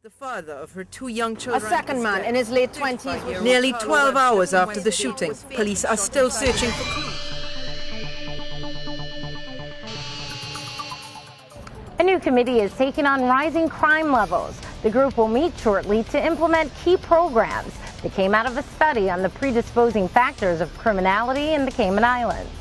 The father of her two young children. A second man in his late 20s was nearly 12 hours after the shooting, police are still searching for clues. A new committee is taking on rising crime levels. The group will meet shortly to implement key programs that came out of a study on the predisposing factors of criminality in the Cayman Islands.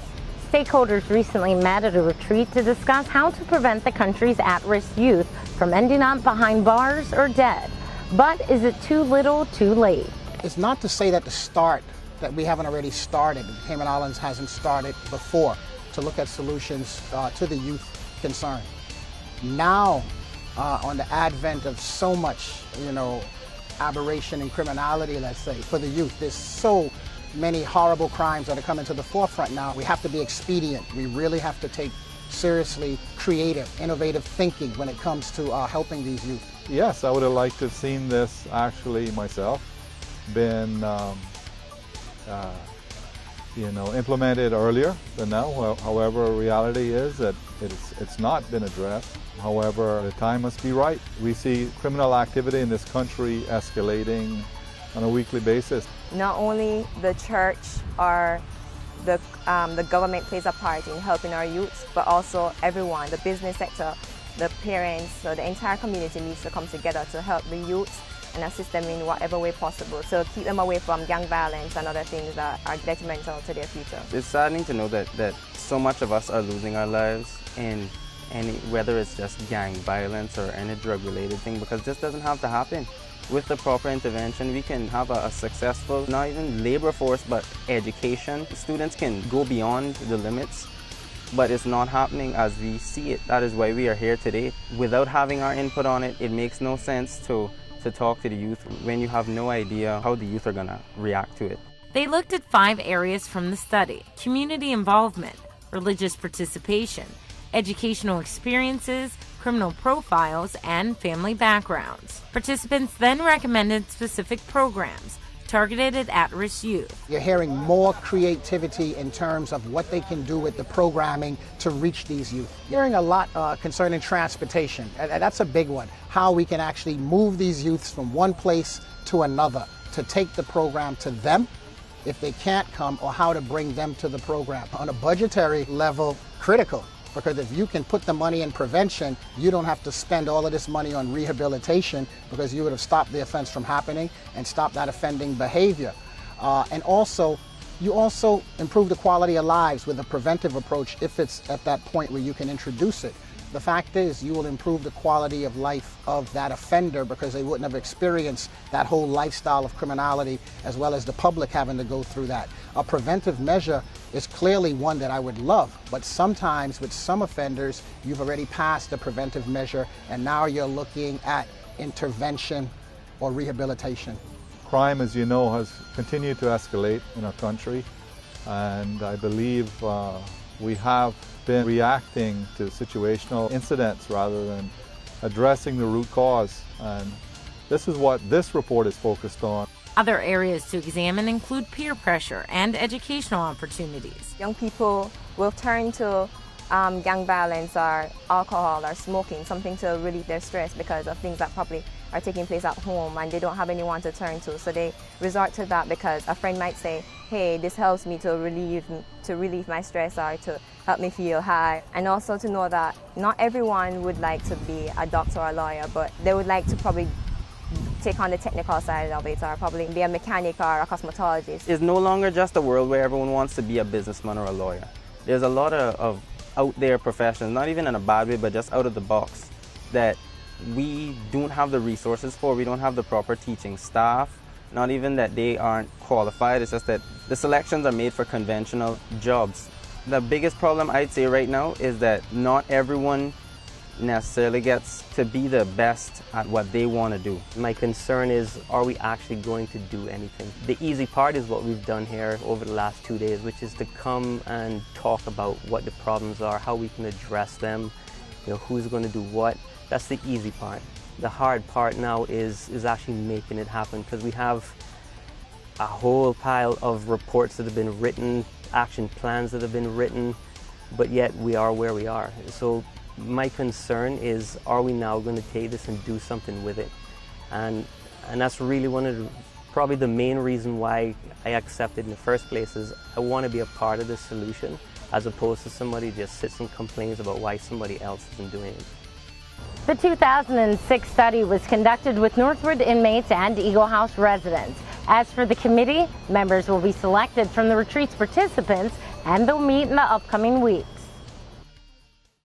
Stakeholders recently met at a retreat to discuss how to prevent the country's at-risk youth from ending up behind bars or dead. But is it too little, too late? It's not to say that that we haven't already started, the Cayman Islands hasn't started before, to look at solutions to the youth concern. Now, on the advent of so much, aberration and criminality, let's say, for the youth, there's so many horrible crimes that are coming to the forefront now. We have to be expedient. We really have to take seriously creative, innovative thinking when it comes to helping these youth. Yes, I would have liked to have seen this actually myself, been implemented earlier than now. However, reality is that it's not been addressed. However, the time must be right. We see criminal activity in this country escalating on a weekly basis. Not only the church or the government plays a part in helping our youth, but also everyone, the business sector, the parents, so the entire community needs to come together to help the youth and assist them in whatever way possible. So keep them away from gang violence and other things that are detrimental to their future. It's saddening to know that so much of us are losing our lives in whether it's just gang violence or any drug-related thing, because this doesn't have to happen. With the proper intervention, we can have a successful, not even labor force, but education. Students can go beyond the limits, but it's not happening as we see it. That is why we are here today. Without having our input on it, it makes no sense to talk to the youth when you have no idea how the youth are going to react to it. They looked at 5 areas from the study: community involvement, religious participation, educational experiences, criminal profiles, and family backgrounds. Participants then recommended specific programs targeted at at-risk youth. You're hearing more creativity in terms of what they can do with the programming to reach these youth. You're hearing a lot concerning transportation. That's a big one. How we can actually move these youths from one place to another to take the program to them if they can't come, or how to bring them to the program. On a budgetary level, critical. Because if you can put the money in prevention, you don't have to spend all of this money on rehabilitation, because you would have stopped the offense from happening and stopped that offending behavior. And also, you also improve the quality of lives with a preventive approach if it's at that point where you can introduce it. The fact is, you will improve the quality of life of that offender, because they wouldn't have experienced that whole lifestyle of criminality, as well as the public having to go through that. A preventive measure is clearly one that I would love, but sometimes with some offenders, you've already passed the preventive measure and now you're looking at intervention or rehabilitation. Crime, as you know, has continued to escalate in our country, and I believe we have been reacting to situational incidents rather than addressing the root cause, and this is what this report is focused on. Other areas to examine include peer pressure and educational opportunities. Young people will turn to gang violence or alcohol or smoking, something to relieve their stress because of things that probably are taking place at home and they don't have anyone to turn to. So they resort to that because a friend might say, hey, this helps me to relieve my stress or to help me feel high. And also to know that not everyone would like to be a doctor or a lawyer, but they would like to probably take on the technical side of it, or probably be a mechanic or a cosmetologist. It's no longer just a world where everyone wants to be a businessman or a lawyer. There's a lot of out there professions, not even in a bad way, but just out of the box, that we don't have the resources for. We don't have the proper teaching staff, not even that they aren't qualified. It's just that the selections are made for conventional jobs. The biggest problem I'd say right now is that not everyone necessarily gets to be the best at what they want to do. My concern is, are we actually going to do anything? The easy part is what we've done here over the last 2 days, which is to come and talk about what the problems are, how we can address them, who's going to do what. That's the easy part. The hard part now is actually making it happen, because we have a whole pile of reports that have been written, action plans that have been written, but yet we are where we are. So my concern is, are we now going to take this and do something with it? And that's really probably the main reason why I accepted in the first place is I want to be a part of the solution as opposed to somebody who just sits and complains about why somebody else isn't doing it. The 2006 study was conducted with Northwood inmates and Eagle House residents. As for the committee, members will be selected from the retreat's participants and they'll meet in the upcoming week.